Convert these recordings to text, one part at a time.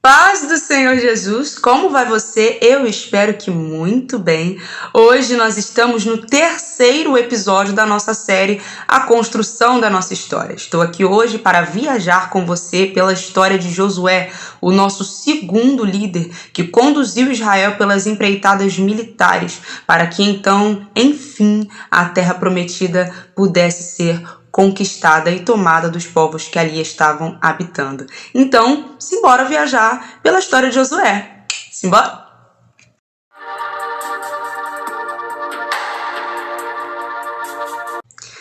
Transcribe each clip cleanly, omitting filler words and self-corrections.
Paz do Senhor Jesus, como vai você? Eu espero que muito bem. Hoje nós estamos no terceiro episódio da nossa série A Construção da Nossa História. Estou aqui hoje para viajar com você pela história de Josué, o nosso segundo líder que conduziu Israel pelas empreitadas militares para que então, enfim, a terra prometida pudesse ser conquistada e tomada dos povos que ali estavam habitando. Então, simbora viajar pela história de Josué. Simbora?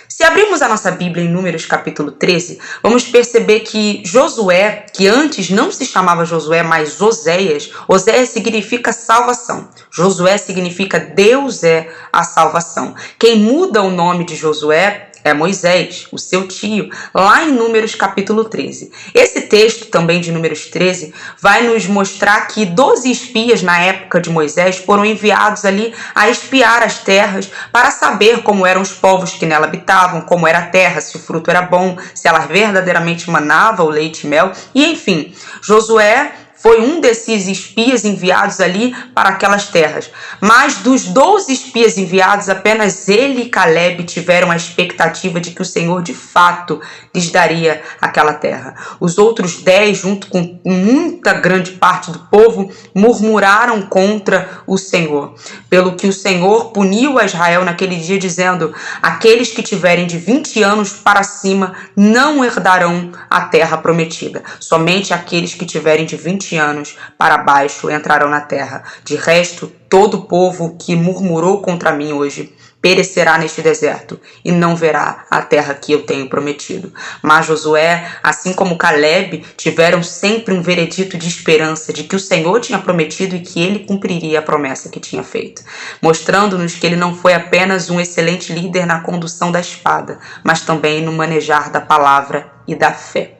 Se abrirmos a nossa Bíblia em Números capítulo 13, vamos perceber que Josué, que antes não se chamava Josué, mas Oséias, Oséias significa salvação. Josué significa Deus é a salvação. Quem muda o nome de Josué é Moisés, o seu tio, lá em Números capítulo 13. Esse texto também de Números 13 vai nos mostrar que 12 espias na época de Moisés foram enviados ali a espiar as terras para saber como eram os povos que nela habitavam, como era a terra, se o fruto era bom, se ela verdadeiramente manava o leite e mel. E enfim, Josué foi um desses espias enviados ali para aquelas terras. Mas dos 12 espias enviados, apenas ele e Caleb tiveram a expectativa de que o Senhor de fato lhes daria aquela terra. Os outros 10, junto com muita grande parte do povo, murmuraram contra o Senhor. Pelo que o Senhor puniu a Israel naquele dia, dizendo: aqueles que tiverem de 20 anos para cima não herdarão a terra prometida. Somente aqueles que tiverem de 20 anos para baixo entrarão na terra. De resto, todo o povo que murmurou contra mim hoje perecerá neste deserto e não verá a terra que eu tenho prometido. Mas Josué, assim como Caleb, tiveram sempre um veredito de esperança de que o Senhor tinha prometido e que ele cumpriria a promessa que tinha feito, mostrando-nos que ele não foi apenas um excelente líder na condução da espada, mas também no manejar da palavra e da fé.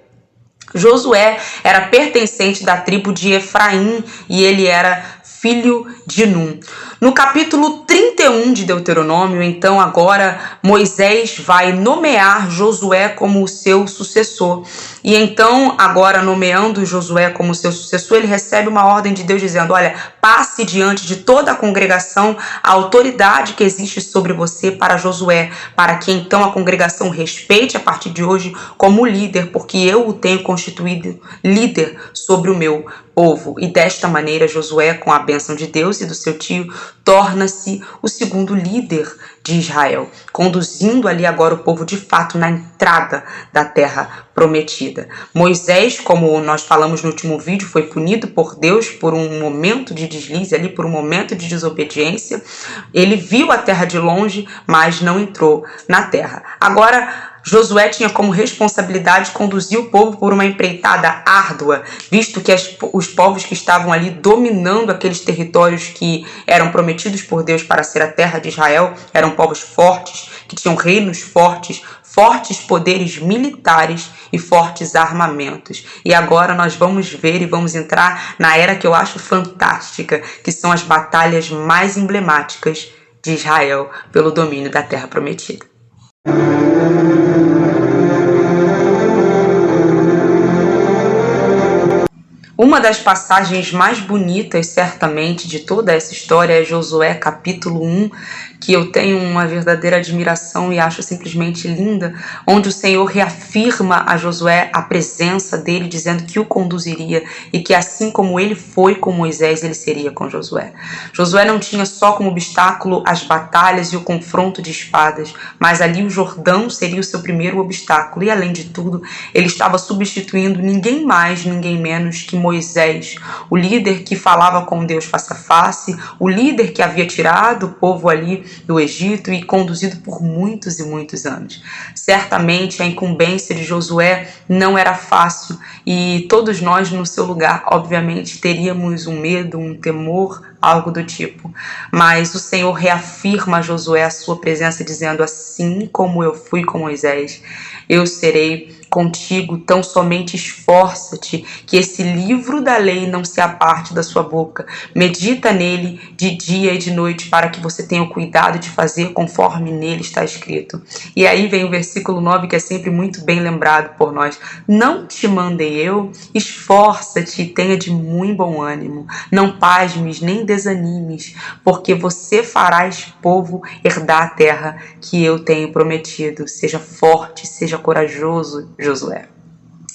Josué era pertencente da tribo de Efraim e ele era filho de Num. No capítulo 31 de Deuteronômio, então agora Moisés vai nomear Josué como o seu sucessor. E então, agora nomeando Josué como seu sucessor, ele recebe uma ordem de Deus dizendo: olha, passe diante de toda a congregação a autoridade que existe sobre você para Josué, para que então a congregação respeite a partir de hoje como líder, porque eu o tenho constituído líder sobre o meu povo. E desta maneira Josué, com a bênção de Deus e do seu tio, torna-se o segundo líder de Israel, conduzindo ali agora o povo de fato na entrada da terra prometida. Moisés, como nós falamos no último vídeo, foi punido por Deus por um momento de deslize ali, por um momento de desobediência. Ele viu a terra de longe, mas não entrou na terra. Agora, Josué tinha como responsabilidade conduzir o povo por uma empreitada árdua, visto que os povos que estavam ali dominando aqueles territórios que eram prometidos por Deus para ser a terra de Israel eram povos fortes, que tinham reinos fortes, fortes poderes militares e fortes armamentos. E agora nós vamos ver e vamos entrar na era que eu acho fantástica, que são as batalhas mais emblemáticas de Israel pelo domínio da terra prometida. Uma das passagens mais bonitas, certamente, de toda essa história é Josué capítulo 1, que eu tenho uma verdadeira admiração e acho simplesmente linda, onde o Senhor reafirma a Josué a presença dele, dizendo que o conduziria e que assim como ele foi com Moisés, ele seria com Josué. Josué não tinha só como obstáculo as batalhas e o confronto de espadas, mas ali o Jordão seria o seu primeiro obstáculo e, além de tudo, ele estava substituindo ninguém mais, ninguém menos que Moisés, o líder que falava com Deus face a face, o líder que havia tirado o povo ali do Egito e conduzido por muitos e muitos anos. Certamente a incumbência de Josué não era fácil e todos nós no seu lugar, obviamente, teríamos um medo, um temor algo do tipo. Mas o Senhor reafirma a Josué a sua presença, dizendo: assim como eu fui com Moisés, eu serei contigo, tão somente esforça-te, que esse livro da lei não se aparte da sua boca. Medita nele de dia e de noite, para que você tenha o cuidado de fazer conforme nele está escrito. E aí vem o versículo 9, que é sempre muito bem lembrado por nós. Não te mandei eu? Esforça-te e tenha de muito bom ânimo. Não pasmes nem desanimes, porque você farás povo herdar a terra que eu tenho prometido. Seja forte, seja corajoso, Josué.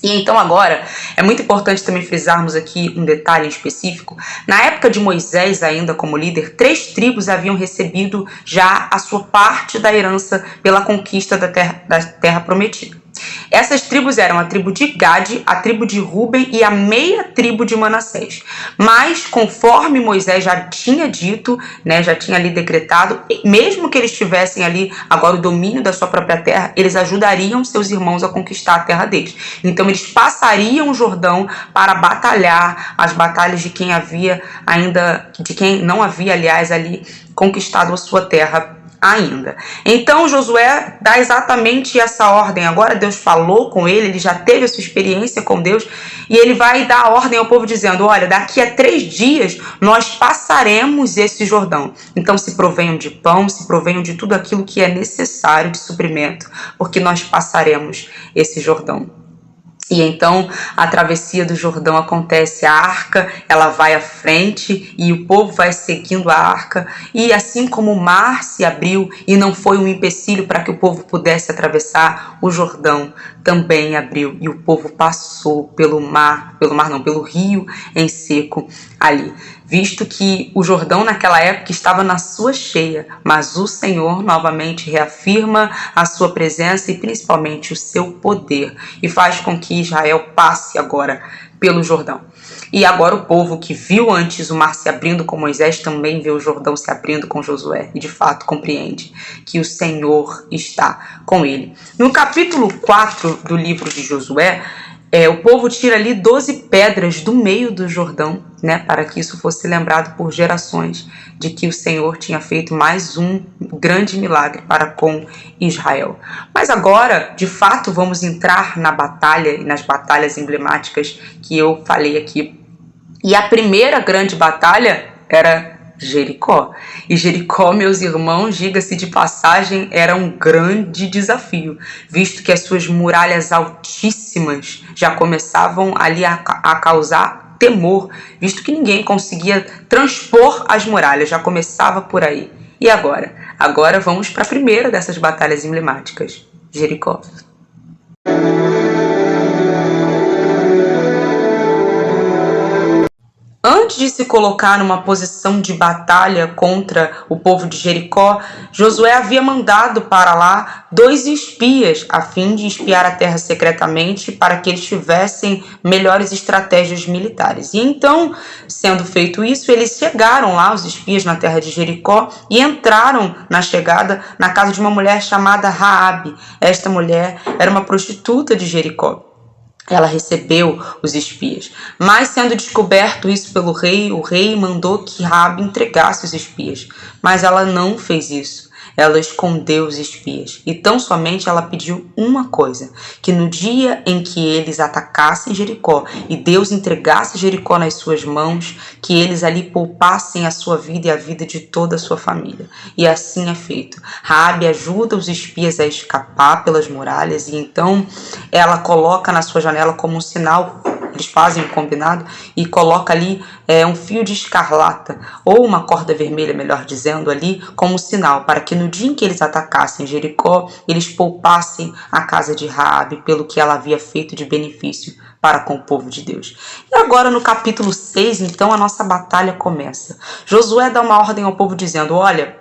E então agora, é muito importante também frisarmos aqui um detalhe em específico. Na época de Moisés, ainda como líder, 3 tribos haviam recebido já a sua parte da herança pela conquista da terra prometida. Essas tribos eram a tribo de Gade, a tribo de Ruben e a meia tribo de Manassés. Mas, conforme Moisés já tinha dito, já tinha ali decretado, mesmo que eles tivessem ali agora o domínio da sua própria terra, eles ajudariam seus irmãos a conquistar a terra deles. Então, eles passariam o Jordão para batalhar as batalhas de quem não havia, aliás, ali conquistado a sua terra ainda. Então Josué dá exatamente essa ordem. Agora Deus falou com ele já teve a sua experiência com Deus, e ele vai dar a ordem ao povo dizendo: olha, daqui a 3 dias nós passaremos esse Jordão. Então se provenham de pão, se provenham de tudo aquilo que é necessário de suprimento, porque nós passaremos esse Jordão. E então a travessia do Jordão acontece, a arca ela vai à frente e o povo vai seguindo a arca, e assim como o mar se abriu e não foi um empecilho para que o povo pudesse atravessar, o Jordão também abriu e o povo passou pelo rio em seco ali. Visto que o Jordão naquela época estava na sua cheia, mas o Senhor novamente reafirma a sua presença e principalmente o seu poder, e faz com que Israel passe agora pelo Jordão. E agora o povo que viu antes o mar se abrindo com Moisés também vê o Jordão se abrindo com Josué, e de fato compreende que o Senhor está com ele. No capítulo 4 do livro de Josué, o povo tira ali 12 pedras do meio do Jordão, para que isso fosse lembrado por gerações de que o Senhor tinha feito mais um grande milagre para com Israel. Mas agora, de fato, vamos entrar na batalha e nas batalhas emblemáticas que eu falei aqui. E a primeira grande batalha era Jericó. E Jericó, meus irmãos, diga-se de passagem, era um grande desafio, visto que as suas muralhas altíssimas já começavam ali a causar temor, visto que ninguém conseguia transpor as muralhas, já começava por aí. E agora? Agora vamos para a primeira dessas batalhas emblemáticas, Jericó. Antes de se colocar numa posição de batalha contra o povo de Jericó, Josué havia mandado para lá 2 espias, a fim de espiar a terra secretamente, para que eles tivessem melhores estratégias militares. E então, sendo feito isso, eles chegaram lá, os espias, na terra de Jericó, e entraram na chegada na casa de uma mulher chamada Raabe. Esta mulher era uma prostituta de Jericó. Ela recebeu os espias, mas sendo descoberto isso pelo rei, o rei mandou que Raabe entregasse os espias, mas ela não fez isso. Ela escondeu os espias, e tão somente ela pediu uma coisa: que no dia em que eles atacassem Jericó e Deus entregasse Jericó nas suas mãos, que eles ali poupassem a sua vida e a vida de toda a sua família. E assim é feito. Raabe ajuda os espias a escapar pelas muralhas, e então ela coloca na sua janela como um sinal. Eles fazem um combinado e coloca ali um fio de escarlata, ou uma corda vermelha, melhor dizendo, ali como sinal, para que no dia em que eles atacassem Jericó, eles poupassem a casa de Raabe pelo que ela havia feito de benefício para com o povo de Deus. E agora no capítulo 6, então, a nossa batalha começa. Josué dá uma ordem ao povo dizendo: olha,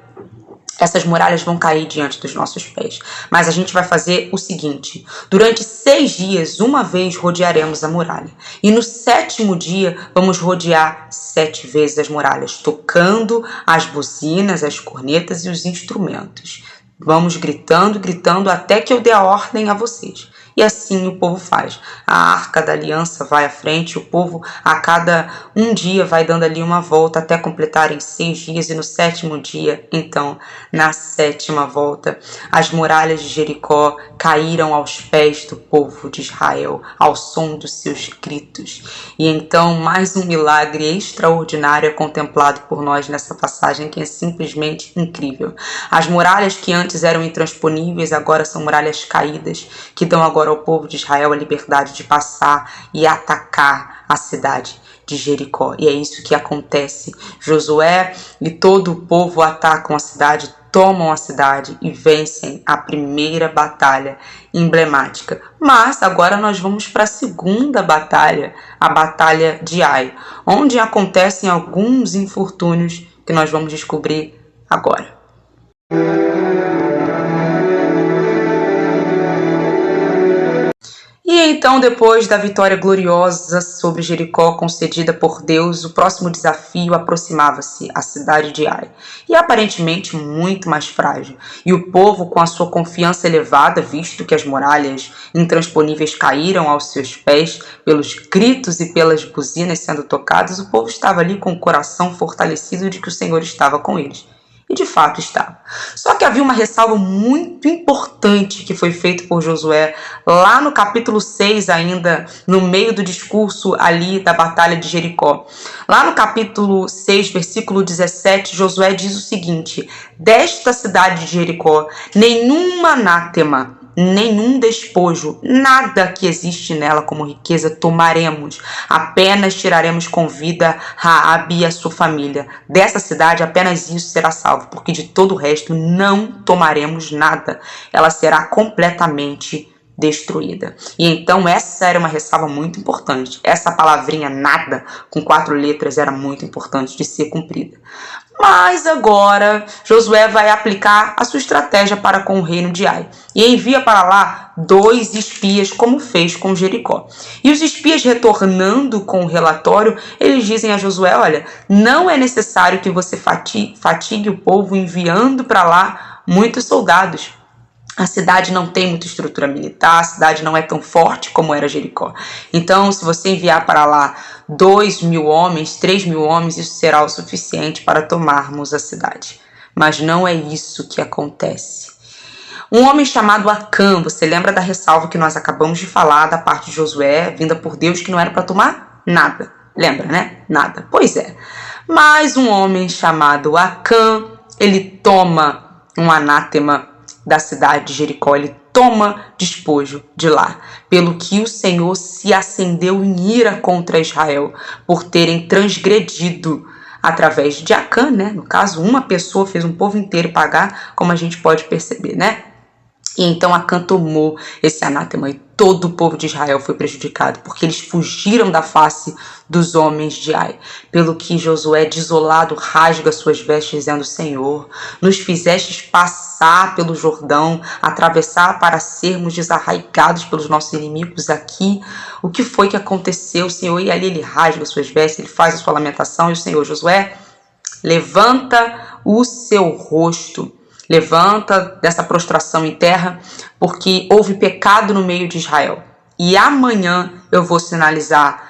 essas muralhas vão cair diante dos nossos pés, mas a gente vai fazer o seguinte: durante 6 dias, uma vez rodearemos a muralha, e no 7º dia vamos rodear 7 vezes as muralhas, tocando as buzinas, as cornetas e os instrumentos. Vamos gritando, gritando, até que eu dê a ordem a vocês. E assim o povo faz. A arca da aliança vai à frente, o povo a cada um dia vai dando ali uma volta até completarem 6 dias, e no 7º dia, então, na 7ª volta, as muralhas de Jericó caíram aos pés do povo de Israel, ao som dos seus gritos. E então mais um milagre extraordinário é contemplado por nós nessa passagem, que é simplesmente incrível. As muralhas que antes eram intransponíveis agora são muralhas caídas, que dão agora ao povo de Israel a liberdade de passar e atacar a cidade de Jericó. E é isso que acontece. Josué e todo o povo atacam a cidade, tomam a cidade e vencem a primeira batalha emblemática. Mas agora nós vamos para a segunda batalha, a Batalha de Ai, onde acontecem alguns infortúnios que nós vamos descobrir agora. E então, depois da vitória gloriosa sobre Jericó concedida por Deus, o próximo desafio aproximava-se, a cidade de Ai, e aparentemente muito mais frágil. E o povo, com a sua confiança elevada, visto que as muralhas intransponíveis caíram aos seus pés, pelos gritos e pelas buzinas sendo tocadas, o povo estava ali com o coração fortalecido de que o Senhor estava com eles. E de fato estava. Só que havia uma ressalva muito importante que foi feita por Josué lá no capítulo 6 ainda, no meio do discurso ali da batalha de Jericó. Lá no capítulo 6, versículo 17, Josué diz o seguinte: desta cidade de Jericó, nenhum anátema, nenhum despojo, nada que existe nela como riqueza tomaremos, apenas tiraremos com vida Raabe e a sua família. Dessa cidade apenas isso será salvo, porque de todo o resto não tomaremos nada. Ela será completamente destruída. E então essa era uma ressalva muito importante. Essa palavrinha nada, com 4 letras, era muito importante de ser cumprida. Mas agora Josué vai aplicar a sua estratégia para com o reino de Ai e envia para lá 2 espias, como fez com Jericó. E os espias, retornando com o relatório, eles dizem a Josué: olha, não é necessário que você fatigue o povo enviando para lá muitos soldados. A cidade não tem muita estrutura militar, a cidade não é tão forte como era Jericó. Então, se você enviar para lá 2.000 homens, 3.000 homens, isso será o suficiente para tomarmos a cidade. Mas não é isso que acontece. Um homem chamado Acã, você lembra da ressalva que nós acabamos de falar da parte de Josué, vinda por Deus, que não era para tomar nada. Lembra, né? Nada. Pois é. Mas um homem chamado Acã, ele toma um anátema da cidade de Jericó, ele toma despojo de lá, pelo que o Senhor se acendeu em ira contra Israel por terem transgredido através de Acã, né? No caso, uma pessoa fez um povo inteiro pagar, como a gente pode perceber, né? E então Acã tomou esse anátema e todo o povo de Israel foi prejudicado, porque eles fugiram da face dos homens de Ai. Pelo que Josué, desolado, rasga suas vestes, dizendo: Senhor, nos fizestes passar pelo Jordão, atravessar para sermos desarraigados pelos nossos inimigos aqui. O que foi que aconteceu, Senhor? E ali ele rasga suas vestes, ele faz a sua lamentação, e o Senhor: Josué, levanta o seu rosto. Levanta dessa prostração em terra, porque houve pecado no meio de Israel. E amanhã eu vou sinalizar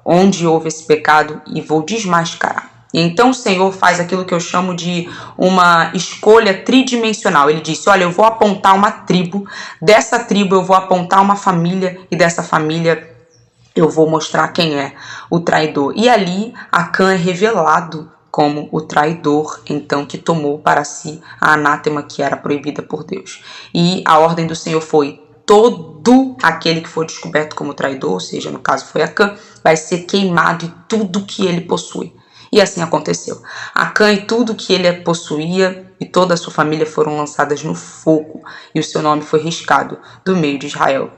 onde houve esse pecado e vou desmascarar. E então o Senhor faz aquilo que eu chamo de uma escolha tridimensional. Ele disse: olha, eu vou apontar uma tribo, dessa tribo eu vou apontar uma família, e dessa família eu vou mostrar quem é o traidor. E ali Acã é revelado como o traidor, então, que tomou para si a anátema que era proibida por Deus. E a ordem do Senhor foi: todo aquele que for descoberto como traidor, ou seja, no caso foi Acã, vai ser queimado e tudo que ele possui. E assim aconteceu. Acã e tudo que ele possuía e toda a sua família foram lançadas no fogo, e o seu nome foi riscado do meio de Israel.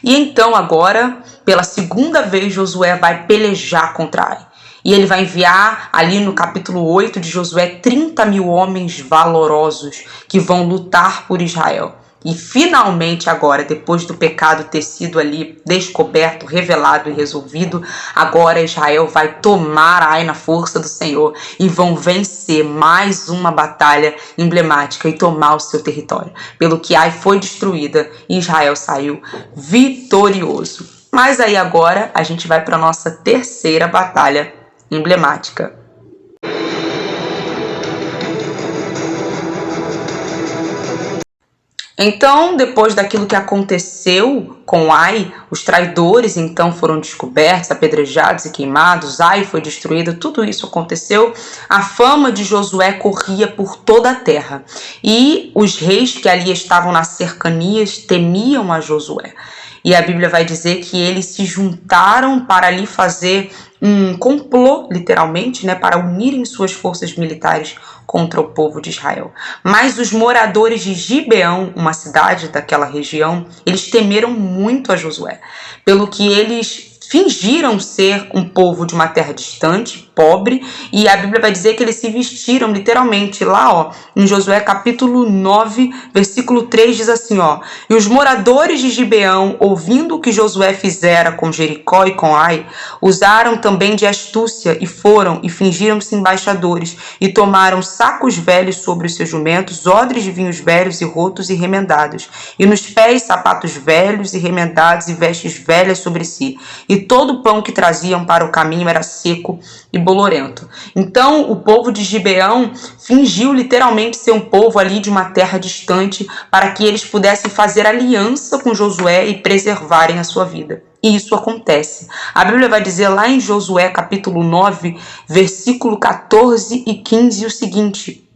E então agora, pela segunda vez, Josué vai pelejar contra Ai. E ele vai enviar ali no capítulo 8 de Josué 30.000 homens valorosos que vão lutar por Israel. E finalmente agora, depois do pecado ter sido ali descoberto, revelado e resolvido, agora Israel vai tomar Ai na força do Senhor e vão vencer mais uma batalha emblemática e tomar o seu território. Pelo que Ai foi destruída e Israel saiu vitorioso. Mas aí agora a gente vai para a nossa terceira batalha emblemática. Então, depois daquilo que aconteceu com Ai, os traidores então foram descobertos, apedrejados e queimados, Ai foi destruída, tudo isso aconteceu. A fama de Josué corria por toda a terra e os reis que ali estavam nas cercanias temiam a Josué. E a Bíblia vai dizer que eles se juntaram para ali fazer um complô, literalmente, para unirem suas forças militares contra o povo de Israel. Mas os moradores de Gibeão, uma cidade daquela região, eles temeram muito a Josué, pelo que eles fingiram ser um povo de uma terra distante, pobre, e a Bíblia vai dizer que eles se vestiram literalmente lá, em Josué capítulo 9, versículo 3 diz assim, e os moradores de Gibeão, ouvindo o que Josué fizera com Jericó e com Ai, usaram também de astúcia e foram e fingiram-se embaixadores e tomaram sacos velhos sobre os seus jumentos, odres de vinhos velhos e rotos e remendados, e nos pés sapatos velhos e remendados e vestes velhas sobre si, e todo o pão que traziam para o caminho era seco e bolorento. Então o povo de Gibeão fingiu literalmente ser um povo ali de uma terra distante para que eles pudessem fazer aliança com Josué e preservarem a sua vida. E isso acontece. A Bíblia vai dizer lá em Josué capítulo 9, versículo 14 e 15 o seguinte: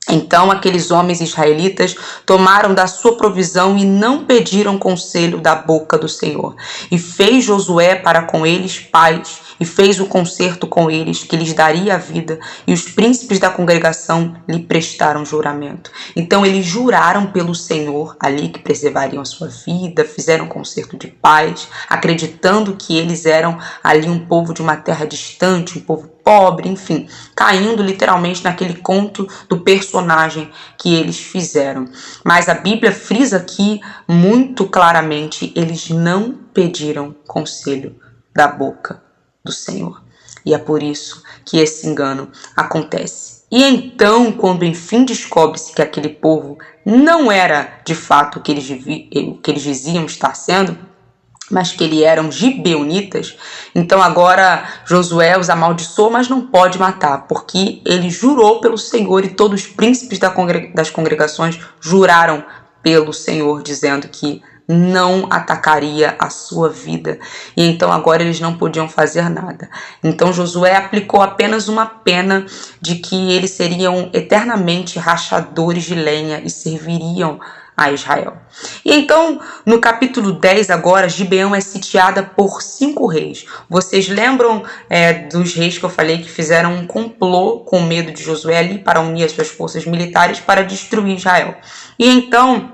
então aqueles homens israelitas tomaram da sua provisão e não pediram conselho da boca do Senhor. E fez Josué para com eles paz, e fez o concerto com eles, que lhes daria a vida, e os príncipes da congregação lhe prestaram juramento. Então eles juraram pelo Senhor ali que preservariam a sua vida, fizeram um concerto de paz, acreditando que eles eram ali um povo de uma terra distante, um povo pobre, enfim, caindo literalmente naquele conto do personagem que eles fizeram. Mas a Bíblia frisa aqui muito claramente, eles não pediram conselho da boca do Senhor. E é por isso que esse engano acontece. E então, quando enfim descobre-se que aquele povo não era de fato o que eles diziam estar sendo, mas que eles eram gibeonitas, então agora Josué os amaldiçoou, mas não pode matar, porque ele jurou pelo Senhor e todos os príncipes das congregações juraram pelo Senhor, dizendo que não atacaria a sua vida. E então agora eles não podiam fazer nada. Então Josué aplicou apenas uma pena de que eles seriam eternamente rachadores de lenha e serviriam a Israel. E então, no capítulo 10 agora, Gibeão é sitiada por 5 reis. Vocês lembram dos reis que eu falei que fizeram um complô com medo de Josué ali para unir as suas forças militares para destruir Israel. E então,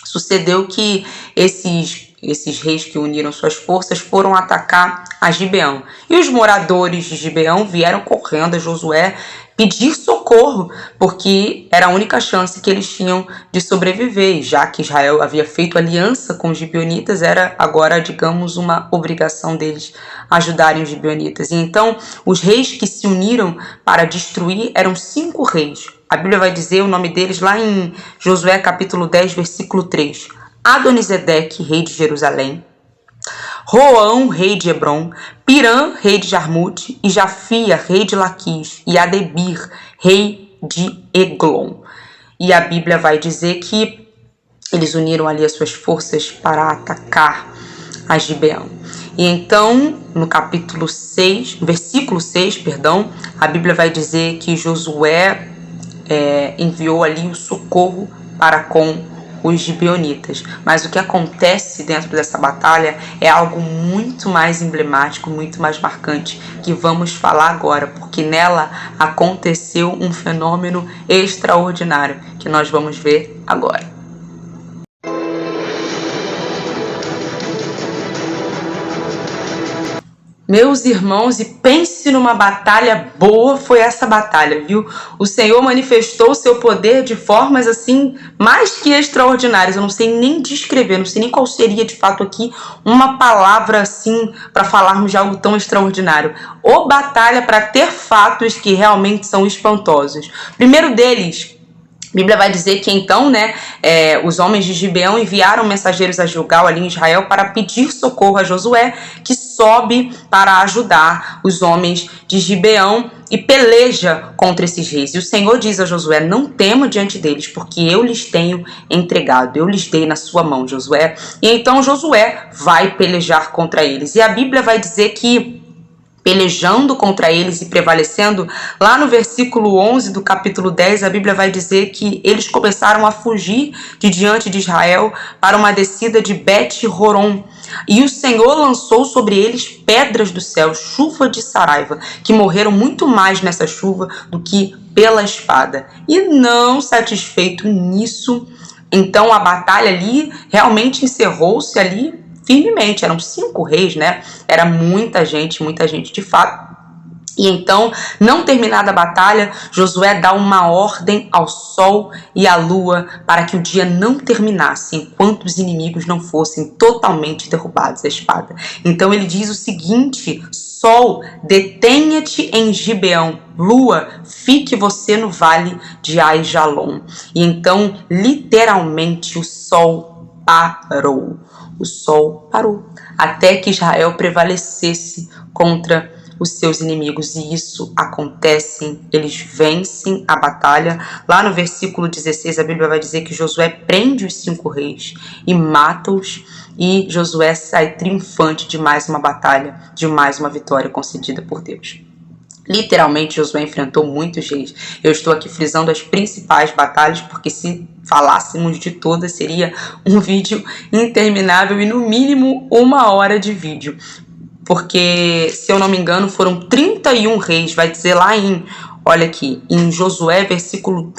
sucedeu que esses reis que uniram suas forças foram atacar a Gibeão. E os moradores de Gibeão vieram correndo a Josué pedir socorro, porque era a única chance que eles tinham de sobreviver, já que Israel havia feito aliança com os gibeonitas, era agora, digamos, uma obrigação deles ajudarem os gibeonitas. E então, os reis que se uniram para destruir eram 5 reis. A Bíblia vai dizer o nome deles lá em Josué capítulo 10, versículo 3. Adonisedeque, rei de Jerusalém, Roão, rei de Hebron, Pirã, rei de Jarmute, e Jafia, rei de Laquis, e Adebir, rei de Eglon. E a Bíblia vai dizer que eles uniram ali as suas forças para atacar a Gibeão. E então, no capítulo 6, versículo 6, a Bíblia vai dizer que Josué enviou ali o socorro para com os gibeonitas. Mas o que acontece dentro dessa batalha é algo muito mais emblemático, muito mais marcante, que vamos falar agora, porque nela aconteceu um fenômeno extraordinário que nós vamos ver agora. Meus irmãos, e pense numa batalha boa foi essa batalha, viu? O Senhor manifestou o seu poder de formas assim mais que extraordinárias. Eu não sei nem descrever, não sei nem qual seria de fato aqui uma palavra assim para falarmos de algo tão extraordinário. Ou batalha para ter fatos que realmente são espantosos. Primeiro deles, a Bíblia vai dizer que então, os homens de Gibeão enviaram mensageiros a Gilgal, ali em Israel, para pedir socorro a Josué, que sobe para ajudar os homens de Gibeão e peleja contra esses reis. E o Senhor diz a Josué: não tema diante deles, porque eu lhes tenho entregado, eu lhes dei na sua mão, Josué. E então Josué vai pelejar contra eles. E a Bíblia vai dizer que, pelejando contra eles e prevalecendo, lá no versículo 11 do capítulo 10, a Bíblia vai dizer que eles começaram a fugir de diante de Israel para uma descida de Bet-Horon. E o Senhor lançou sobre eles pedras do céu, chuva de saraiva, que morreram muito mais nessa chuva do que pela espada. E não satisfeito nisso, então a batalha ali realmente encerrou-se ali firmemente. Eram 5 reis, Era muita gente de fato. E então, não terminada a batalha, Josué dá uma ordem ao sol e à lua para que o dia não terminasse enquanto os inimigos não fossem totalmente derrubados à espada. Então ele diz o seguinte: sol, detenha-te em Gibeão. Lua, fique você no vale de Aijalon. E então, literalmente, o sol parou. O sol parou, até que Israel prevalecesse contra os seus inimigos, e isso acontece, eles vencem a batalha. Lá no versículo 16, a Bíblia vai dizer que Josué prende os 5 reis e mata-os, e Josué sai triunfante de mais uma batalha, de mais uma vitória concedida por Deus. Literalmente, Josué enfrentou muitos reis. Eu estou aqui frisando as principais batalhas, porque se falássemos de todas, seria um vídeo interminável e no mínimo 1 hora de vídeo. Porque, se eu não me engano, foram 31 reis. Vai dizer lá olha aqui, em Josué,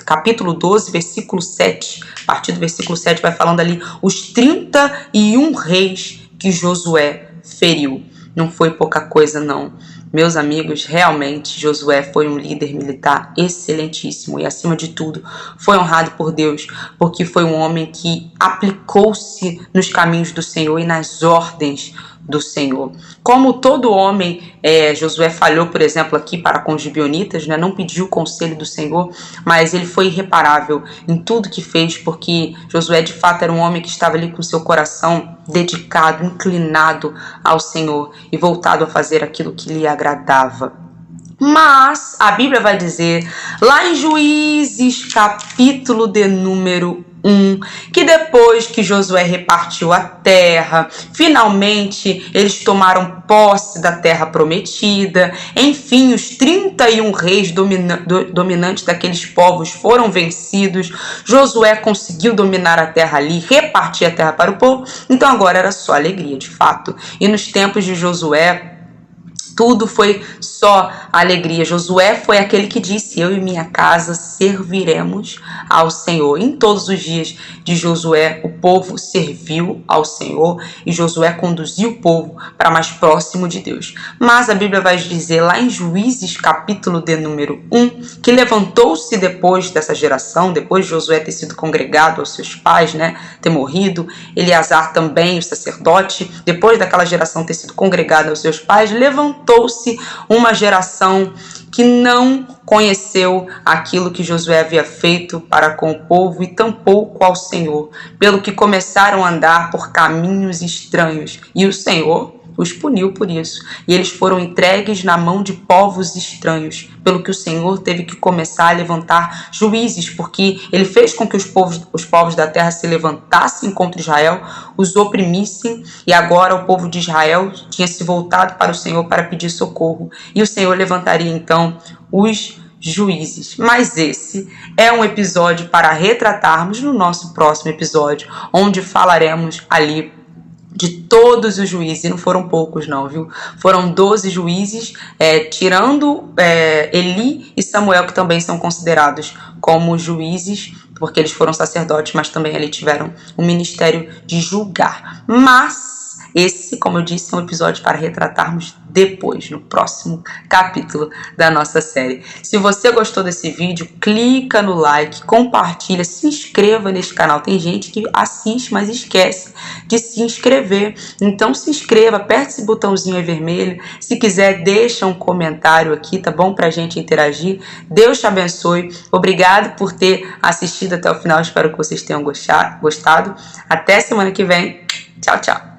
capítulo 12, versículo 7. A partir do versículo 7 vai falando ali os 31 reis que Josué feriu. Não foi pouca coisa, não. Meus amigos, realmente Josué foi um líder militar excelentíssimo e, acima de tudo, foi honrado por Deus, porque foi um homem que aplicou-se nos caminhos do Senhor e nas ordens do Senhor. Como todo homem, Josué falhou, por exemplo, aqui para com os gibeonitas, não pediu o conselho do Senhor, mas ele foi irreparável em tudo que fez, porque Josué de fato era um homem que estava ali com seu coração dedicado, inclinado ao Senhor e voltado a fazer aquilo que lhe agradava. Mas a Bíblia vai dizer, lá em Juízes, capítulo de número 1, que depois que Josué repartiu a terra, finalmente eles tomaram posse da terra prometida, enfim, os 31 reis dominantes daqueles povos foram vencidos, Josué conseguiu dominar a terra ali, repartir a terra para o povo, então agora era só alegria de fato. E nos tempos de Josué, tudo foi só alegria. Josué foi aquele que disse: eu e minha casa serviremos ao Senhor. Em todos os dias de Josué, o povo serviu ao Senhor e Josué conduziu o povo para mais próximo de Deus. Mas a Bíblia vai dizer lá em Juízes, capítulo de número 1, que levantou-se depois dessa geração, depois de Josué ter sido congregado aos seus pais, ter morrido, Eleazar também, o sacerdote, depois daquela geração ter sido congregado aos seus pais, levantou-se uma geração que não conheceu aquilo que Josué havia feito para com o povo e tampouco ao Senhor, pelo que começaram a andar por caminhos estranhos, e o Senhor os puniu por isso, e eles foram entregues na mão de povos estranhos, pelo que o Senhor teve que começar a levantar juízes, porque ele fez com que os povos da terra se levantassem contra Israel, os oprimissem, e agora o povo de Israel tinha se voltado para o Senhor para pedir socorro, e o Senhor levantaria então os juízes. Mas esse é um episódio para retratarmos no nosso próximo episódio, onde falaremos ali de todos os juízes, e não foram poucos não, viu? Foram 12 juízes, tirando Eli e Samuel, que também são considerados como juízes, porque eles foram sacerdotes, mas também ali tiveram o ministério de julgar. Mas esse, como eu disse, é um episódio para retratarmos depois, no próximo capítulo da nossa série. Se você gostou desse vídeo, clica no like, compartilha, se inscreva nesse canal. Tem gente que assiste, mas esquece de se inscrever. Então se inscreva, aperte esse botãozinho aí vermelho. Se quiser, deixa um comentário aqui, tá bom? Pra gente interagir. Deus te abençoe. Obrigado por ter assistido até o final. Espero que vocês tenham gostado. Até semana que vem. Tchau, tchau.